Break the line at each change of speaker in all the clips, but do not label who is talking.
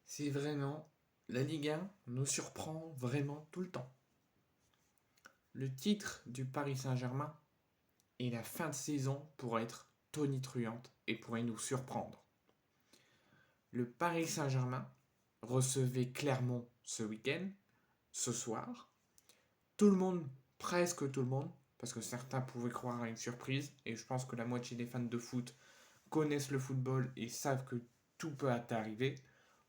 C'est vraiment, la Ligue 1 nous surprend vraiment tout le temps. Le titre du Paris Saint-Germain et la fin de saison pourrait être tonitruante et pourrait nous surprendre. Le Paris Saint-Germain recevait Clermont ce week-end, ce soir. Tout le monde, presque tout le monde, parce que certains pouvaient croire à une surprise, et je pense que la moitié des fans de foot connaissent le football et savent que tout peut arriver.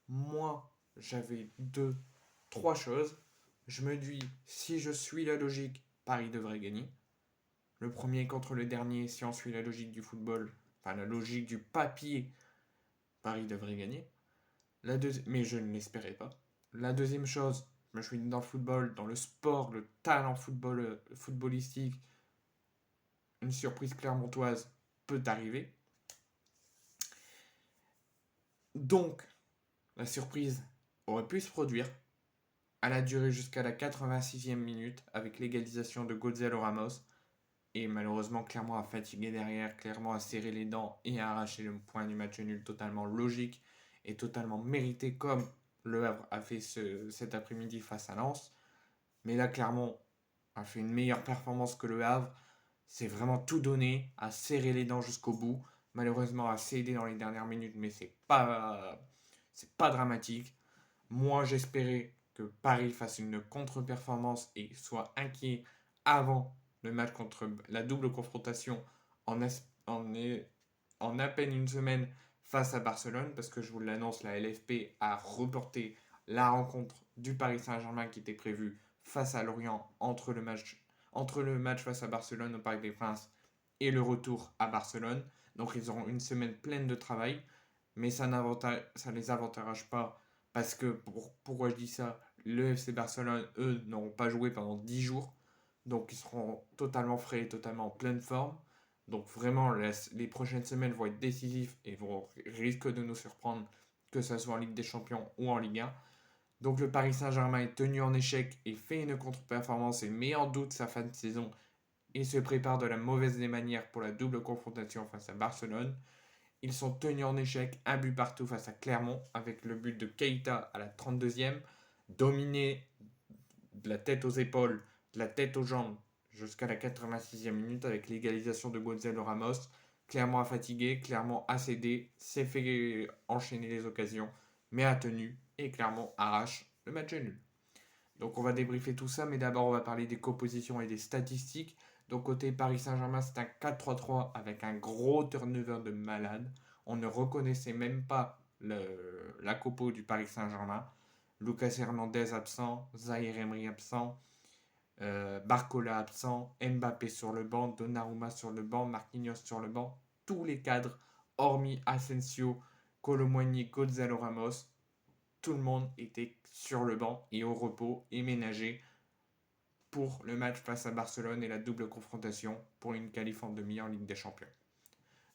Moi, j'avais trois choses. Je me dis, si je suis la logique, Paris devrait gagner. Le premier contre le dernier, si on suit la logique du football, enfin la logique du papier, Paris devrait gagner. Mais je ne l'espérais pas. La deuxième chose, je me suis dit dans le football, dans le sport, le talent footballistique, une surprise clermontoise peut arriver. Donc, la surprise aurait pu se produire. Elle a duré jusqu'à la 86e minute avec l'égalisation de Gonzalo Ramos. Et malheureusement, Clermont a fatigué derrière, Clermont a serré les dents et a arraché le point du match nul totalement logique et totalement mérité comme Le Havre a fait cet après-midi face à Lens. Mais là, Clermont a fait une meilleure performance que Le Havre. C'est vraiment tout donné, a serré les dents jusqu'au bout. Malheureusement, a cédé dans les dernières minutes, mais c'est pas dramatique. Moi, j'espérais que Paris fasse une contre-performance et soit inquiet avant le match contre la double confrontation en, en, en à peine une semaine face à Barcelone, parce que je vous l'annonce, la LFP a reporté la rencontre du Paris Saint-Germain qui était prévue face à Lorient entre le match face à Barcelone au Parc des Princes et le retour à Barcelone. Donc ils auront une semaine pleine de travail, mais ça ne les avantage pas parce que, pourquoi je dis ça, le FC Barcelone, eux, n'auront pas joué pendant 10 jours. Donc ils seront totalement frais et totalement en pleine forme. Donc vraiment, les prochaines semaines vont être décisives et risquent de nous surprendre, que ce soit en Ligue des Champions ou en Ligue 1. Donc le Paris Saint-Germain est tenu en échec et fait une contre-performance et met en doute sa fin de saison et se prépare de la mauvaise des manières pour la double confrontation face à Barcelone. Ils sont tenus en échec, un but partout face à Clermont, avec le but de Keita à la 32e, dominé de la tête aux épaules, de la tête aux jambes, jusqu'à la 86e minute, avec l'égalisation de Gonzalo Ramos. Clermont a fatigué, Clermont a cédé, s'est fait enchaîner les occasions, mais a tenu, et Clermont arrache le match nul. Donc on va débriefer tout ça, mais d'abord on va parler des compositions et des statistiques. Donc côté Paris Saint-Germain, c'est un 4-3-3 avec un gros turnover de malade. On ne reconnaissait même pas la compo du Paris Saint-Germain. Lucas Hernandez absent, Zaire Emery absent, Barcola absent, Mbappé sur le banc, Donnarumma sur le banc, Marquinhos sur le banc. Tous les cadres, hormis Asensio, Colomboigny, Gonzalo Ramos, tout le monde était sur le banc et au repos et ménagé pour le match face à Barcelone et la double confrontation pour une qualif en demi en Ligue des Champions.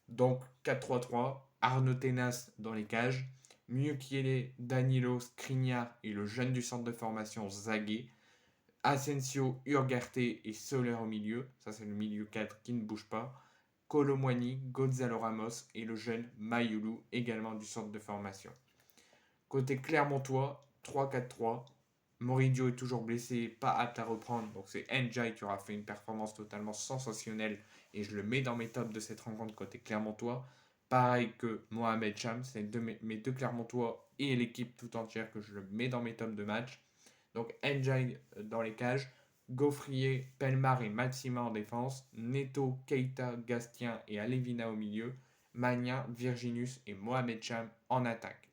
Donc 4-3-3, Arnaud Tenas dans les cages, Mukiele, Danilo, Skriniar et le jeune du centre de formation Zagué, Asensio, Urgarte et Soler au milieu, ça c'est le milieu 4 qui ne bouge pas, Colomwani, Gonzalo Ramos et le jeune Mayoulou également du centre de formation. Côté Clermontois, 3-4-3. Moridio est toujours blessé, pas apte à reprendre. Donc c'est Njai qui aura fait une performance totalement sensationnelle. Et je le mets dans mes tops de cette rencontre côté Clermontois. Pareil que Mohamed Cham, c'est mes deux Clermontois et l'équipe tout entière que je le mets dans mes tops de match. Donc Njai dans les cages. Gaufrier, Pelmar et Matsima en défense. Neto, Keita, Gastien et Alevina au milieu. Magna, Virginus et Mohamed Cham en attaque.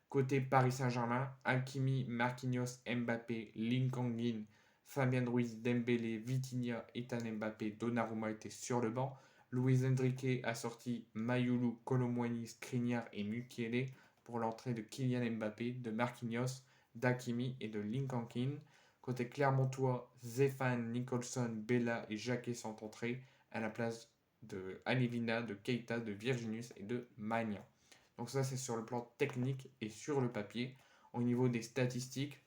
Côté Paris Saint-Germain, Hakimi, Marquinhos, Mbappé, Linkangin, Fabien Ruiz, Dembélé, Vitinha, Ethan Mbappé, Donnarumma étaient sur le banc. Luis Enrique a sorti Mayoulou, Colomwani, Skriniar et Mukiele pour l'entrée de Kylian Mbappé, de Marquinhos, d'Hakimi et de Linkangin. Côté Clermontois, Zéphane, Nicholson, Bella et Jacquet sont entrés à la place de Alevina, de Keita, de Virginus et de Magnan. Donc ça, c'est sur le plan technique et sur le papier. Au niveau des statistiques,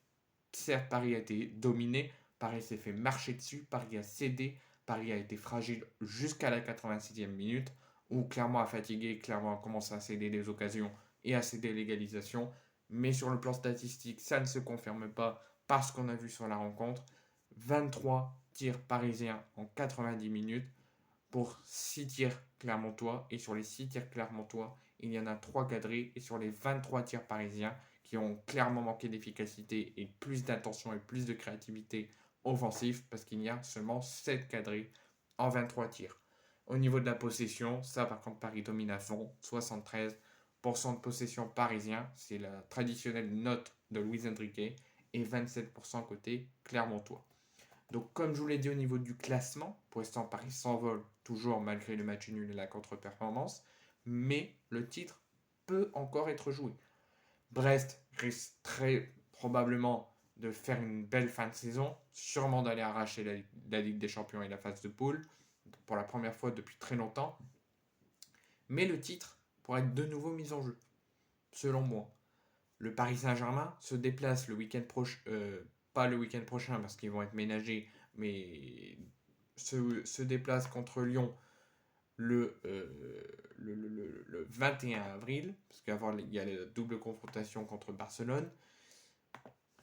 certes, Paris a été dominé, Paris s'est fait marcher dessus, Paris a cédé, Paris a été fragile jusqu'à la 86e minute, où Clermont a fatigué, Clermont a commencé à céder des occasions et à céder l'égalisation. mais sur le plan statistique, ça ne se confirme pas parce qu'on a vu sur la rencontre 23 tirs parisiens en 90 minutes pour 6 tirs clermontois. Et sur les 6 tirs clermontois, il y en a 3 cadrés. Et sur les 23 tirs parisiens, qui ont clairement manqué d'efficacité et plus d'intention et plus de créativité offensive, parce qu'il y a seulement 7 cadrés en 23 tirs. Au niveau de la possession, ça par contre Paris domine à fond, 73% de possession parisien, c'est la traditionnelle note de Luis Enrique, et 27% côté clermontois. Donc, comme je vous l'ai dit au niveau du classement, pour l'instant, Paris s'envole toujours malgré le match nul et la contre-performance, mais le titre peut encore être joué. Brest risque très probablement de faire une belle fin de saison, sûrement d'aller arracher la Ligue des Champions et la phase de poule, pour la première fois depuis très longtemps, mais le titre pourrait être de nouveau mis en jeu, selon moi. Le Paris Saint-Germain se déplace le week-end prochain, pas le week-end prochain parce qu'ils vont être ménagés, mais se déplace contre Lyon le 21 avril, parce qu'avant il y a la double confrontation contre Barcelone.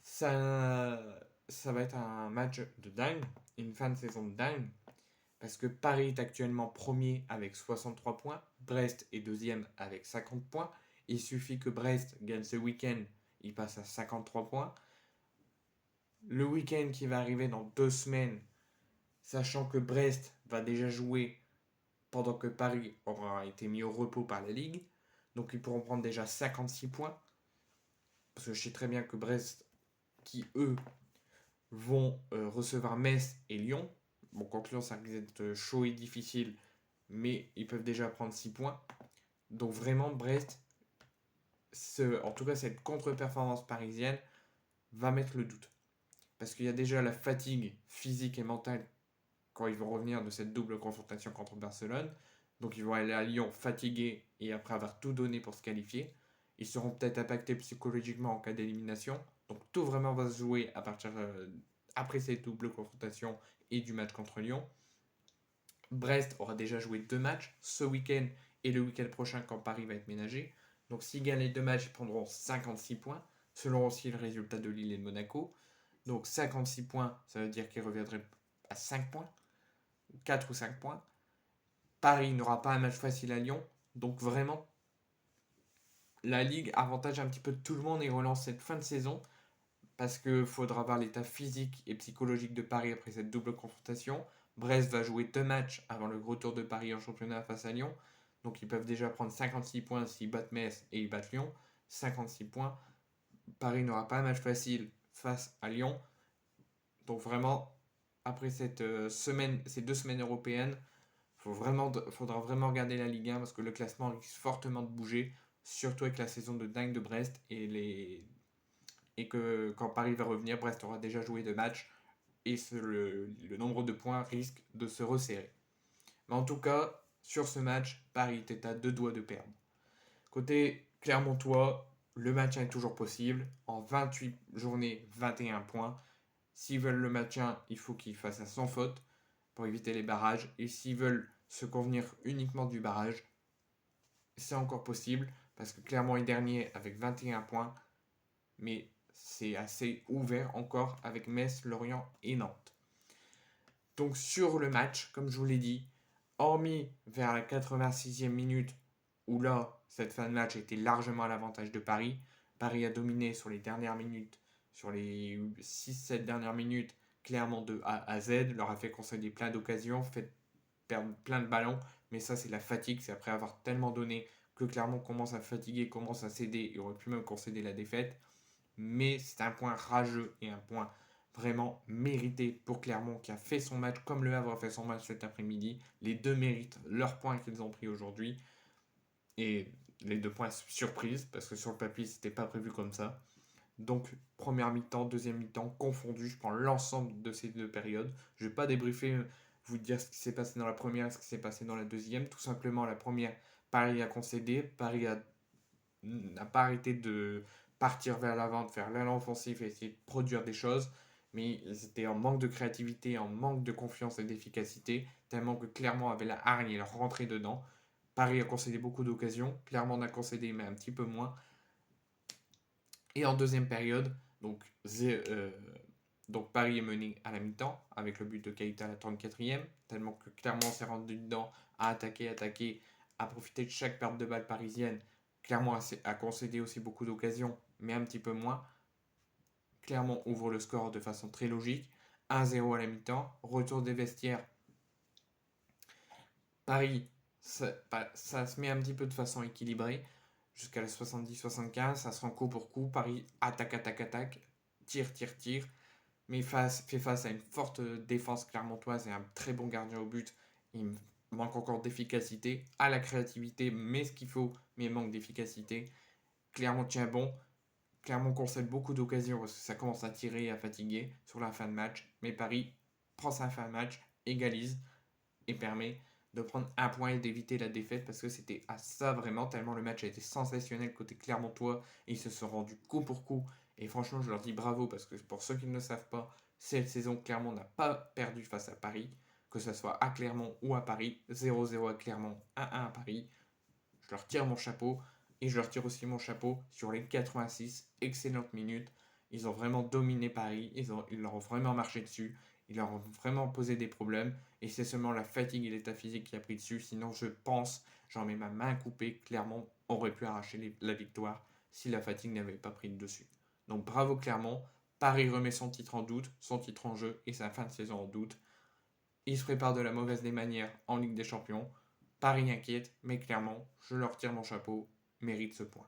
Ça, ça va être un match de dingue, une fin de saison de dingue, parce que Paris est actuellement premier avec 63 points, Brest est deuxième avec 50 points. Il suffit que Brest gagne ce week-end, il passe à 53 points. Le week-end qui va arriver dans 2 semaines, sachant que Brest va déjà jouer pendant que Paris aura été mis au repos par la Ligue, donc ils pourront prendre déjà 56 points. Parce que je sais très bien que Brest, qui eux vont recevoir Metz et Lyon, bon, contre Lyon ça risque d'être chaud et difficile, mais ils peuvent déjà prendre 6 points. Donc vraiment Brest, en tout cas cette contre-performance parisienne, va mettre le doute. Parce qu'il y a déjà la fatigue physique et mentale quand ils vont revenir de cette double confrontation contre Barcelone. Donc ils vont aller à Lyon fatigués et après avoir tout donné pour se qualifier. Ils seront peut-être impactés psychologiquement en cas d'élimination. Donc tout vraiment va se jouer à partir après cette double confrontation et du match contre Lyon. Brest aura déjà joué 2 matchs ce week-end et le week-end prochain quand Paris va être ménagé. Donc s'ils gagnent les 2 matchs, ils prendront 56 points, selon aussi le résultat de Lille et de Monaco. Donc 56 points, ça veut dire qu'ils reviendraient à 5 points, 4 ou 5 points. Paris n'aura pas un match facile à Lyon. Donc vraiment, la Ligue avantage un petit peu tout le monde et relance cette fin de saison. Parce qu'il faudra voir l'état physique et psychologique de Paris après cette double confrontation. Brest va jouer 2 matchs avant le gros tour de Paris en championnat face à Lyon. Donc ils peuvent déjà prendre 56 points s'ils battent Metz et ils battent Lyon. 56 points. Paris n'aura pas un match facile face à Lyon. Donc vraiment, après ces 2 semaines européennes, faudra vraiment regarder la Ligue 1 parce que le classement risque fortement de bouger, surtout avec la saison de dingue de Brest et que quand Paris va revenir, Brest aura déjà joué 2 matchs et le nombre de points risque de se resserrer. Mais en tout cas, sur ce match, Paris était à 2 doigts de perdre. Côté Clermontois, le maintien est toujours possible. En 28 journées, 21 points. S'ils veulent le maintien, il faut qu'ils fassent à sans faute pour éviter les barrages. Et s'ils veulent se convenir uniquement du barrage, c'est encore possible parce que Clermont est dernier avec 21 points. Mais c'est assez ouvert encore avec Metz, Lorient et Nantes. Donc sur le match, comme je vous l'ai dit, hormis vers la 86e minute, où là, cette fin de match était largement à l'avantage de Paris, Paris a dominé sur les dernières minutes, sur les 6-7 dernières minutes, clairement de A à Z, leur a fait concéder plein d'occasions, fait perdre plein de ballons, mais ça c'est la fatigue, c'est après avoir tellement donné que Clermont commence à fatiguer, commence à céder et aurait pu même concéder la défaite. Mais c'est un point rageux et un point vraiment mérité pour Clermont qui a fait son match comme le Havre a fait son match cet après-midi. Les deux méritent leurs points qu'ils ont pris aujourd'hui. Et les 2 points surprise parce que sur le papier c'était pas prévu comme ça. Donc première mi-temps, deuxième mi-temps, confondu. Je prends l'ensemble de ces 2 périodes. Je vais pas débriefer, vous dire ce qui s'est passé dans la première et ce qui s'est passé dans la deuxième. Tout simplement la première, Paris a concédé. Paris n'a pas arrêté de partir vers l'avant, de faire l'élan offensif et essayer de produire des choses. Mais ils étaient en manque de créativité, en manque de confiance et d'efficacité, tellement que Clermont avait la hargne et leur rentrée dedans. Paris a concédé beaucoup d'occasions, Clermont en a concédé mais un petit peu moins. Et en deuxième période, donc, donc Paris est mené à la mi-temps avec le but de Keita à la 34e, tellement que Clermont s'est rendu dedans, a attaqué, a profité de chaque perte de balle parisienne. Clermont a concédé aussi beaucoup d'occasions, mais un petit peu moins. Clermont ouvre le score de façon très logique. 1-0 à la mi-temps, retour des vestiaires. Paris, ça se met un petit peu de façon équilibrée. Jusqu'à la 70-75, ça se rend coup pour coup. Paris attaque, tire, mais fait face à une forte défense clermontoise et un très bon gardien au but. Il manque encore d'efficacité, à la créativité, mais ce qu'il faut, mais il manque d'efficacité. Clermont tient bon, Clermont concède beaucoup d'occasions parce que ça commence à tirer et à fatiguer sur la fin de match, mais Paris prend sa fin de match, égalise et permet de prendre un point et d'éviter la défaite parce que c'était à ça vraiment, tellement le match a été sensationnel côté clermontois et ils se sont rendus coup pour coup. Et franchement, je leur dis bravo parce que pour ceux qui ne le savent pas, cette saison, Clermont n'a pas perdu face à Paris, que ce soit à Clermont ou à Paris. 0-0 à Clermont, 1-1 à Paris. Je leur tire mon chapeau et je leur tire aussi mon chapeau sur les 86 excellentes minutes. Ils ont vraiment dominé Paris, ils leur ont vraiment marché dessus, ils leur ont vraiment posé des problèmes et c'est seulement la fatigue et l'état physique qui a pris dessus. Sinon, je pense, j'en mets ma main coupée, Clermont aurait pu arracher la victoire si la fatigue n'avait pas pris le dessus. Donc bravo Clermont, Paris remet son titre en doute, son titre en jeu et sa fin de saison en doute. Il se prépare de la mauvaise des manières en Ligue des Champions. Paris inquiète, mais clairement, je leur tire mon chapeau, mérite ce point.